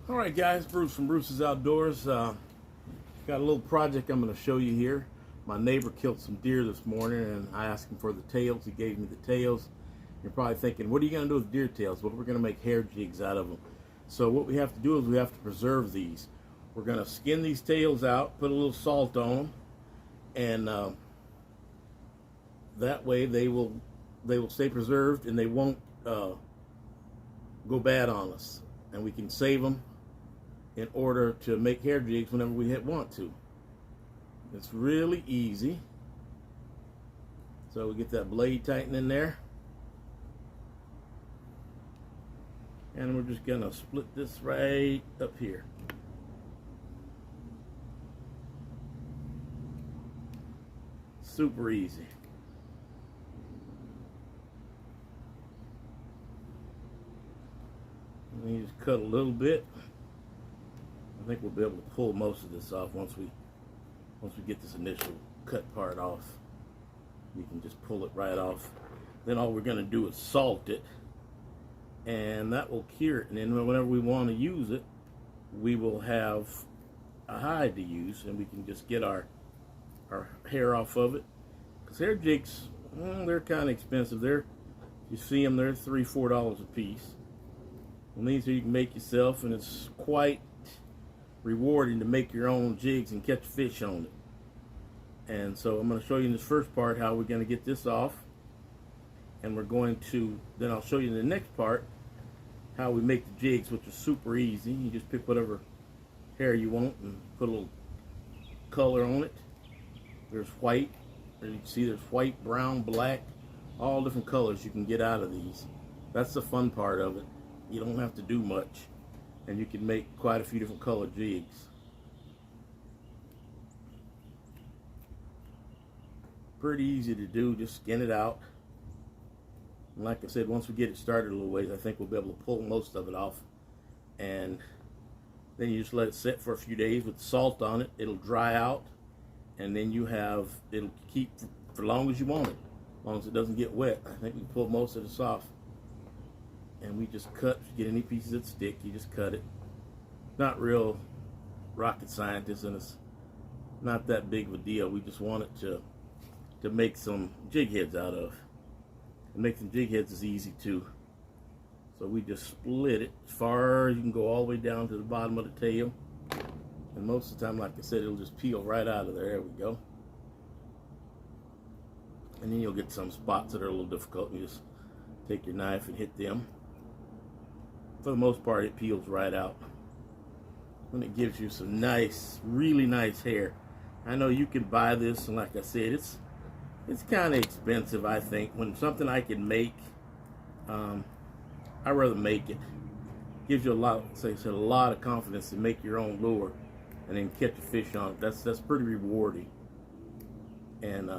Alright guys, Bruce from Bruce's Outdoors. Got a little project I'm going to show you here. My neighbor killed some deer this morning and I asked him for the tails. He gave me the tails. You're probably thinking, what are you going to do with deer tails? Well, we're going to make hair jigs out of them. So what we have to do is we have to preserve these. We're going to skin these tails out, put a little salt on them, and that way they will stay preserved and they won't go bad on us. And we can save them in order to make hair jigs whenever we want to. It's really easy. So we get that blade tightened in there. And we're just gonna split this right up here. Super easy. And you just cut a little bit. I think we'll be able to pull most of this off once we get this initial cut part off. You can just pull it right off. Then all we're gonna do is salt it, and that will cure it. And then whenever we want to use it, we will have a hide to use, and we can just get our hair off of it. Because hair jigs, they're kind of expensive. You see them, they're $3-4 a piece. And these you can make yourself, and it's quite rewarding to make your own jigs and catch fish on it. And so I'm going to show you in this first part how we're going to get this off, and then I'll show you in the next part how we make the jigs, which is super easy. You just pick whatever hair you want and put a little color on it. There's white, as you can see, there's white, brown, black, all different colors you can get out of these. That's the fun part of it. You don't have to do much, and you can make quite a few different colored jigs. Pretty easy to do, just skin it out. And like I said, once we get it started a little ways, I think we'll be able to pull most of it off. And then you just let it sit for a few days with salt on it. It'll dry out, and then it'll keep for as long as you want it, as long as it doesn't get wet. I think we can pull most of this off. And we just cut, if you get any pieces that stick, you just cut it. Not real rocket scientist, and it's not that big of a deal. We just want it to make some jig heads out of. And making jig heads is easy too. So we just split it as far as you can go, all the way down to the bottom of the tail. And most of the time, like I said, it'll just peel right out of there. There we go. And then you'll get some spots that are a little difficult. You just take your knife and hit them. For the most part, it peels right out. And it gives you some nice, really nice hair. I know you can buy this, and like I said, it's kind of expensive, I think. When something I can make, I'd rather make it. Gives you a lot of confidence to make your own lure and then catch a fish on it. That's pretty rewarding. And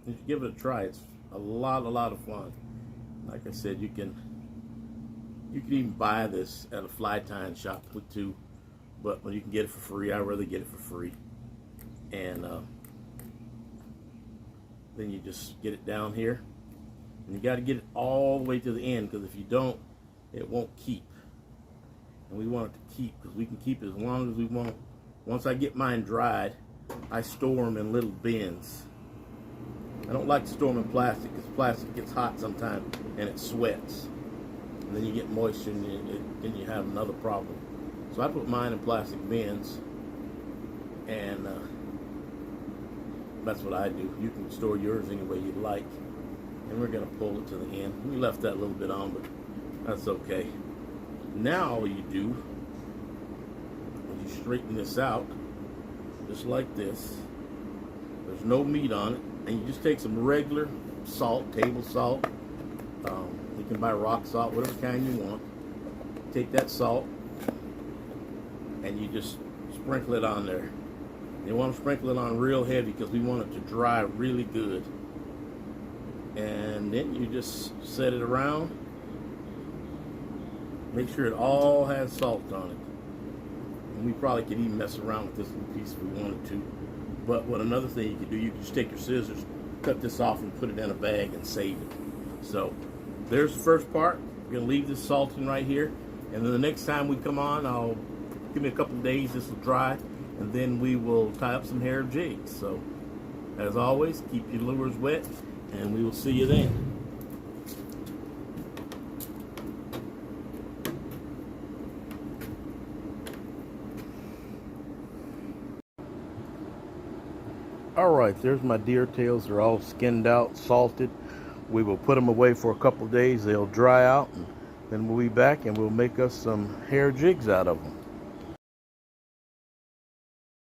if you give it a try, it's a lot of fun. Like I said, you can even buy this at a fly tying shop too, but when you can get it for free, I'd rather get it for free. And then you just get it down here, and you got to get it all the way to the end, because if you don't, it won't keep. And we want it to keep, because we can keep it as long as we want. Once I get mine dried, I store them in little bins. I don't like to store them in plastic, because plastic gets hot sometimes and it sweats. And then you get moisture, and then you have another problem. So I put mine in plastic bins, and that's what I do. You can store yours any way you'd like. And we're going to pull it to the end. We left that a little bit on, but that's okay. Now all you do is you straighten this out, just like this. There's no meat on it. And you just take some regular salt, table salt. You can buy rock salt, whatever kind you want. Take that salt, and you just sprinkle it on there. You want to sprinkle it on real heavy, because we want it to dry really good. And then you just set it around. Make sure it all has salt on it. And we probably could even mess around with this little piece if we wanted to. But another thing you could do, you can just take your scissors, cut this off, and put it in a bag and save it. So there's the first part. We're going to leave this salting right here, And then the next time we come on, I'll give me a couple of days, this will dry, and then we will tie up some hair jigs. So, as always, keep your lures wet, and we will see you then. Alright, there's my deer tails. They're all skinned out, salted. We will put them away for a couple of days. They'll dry out, and then we'll be back and we'll make us some hair jigs out of them.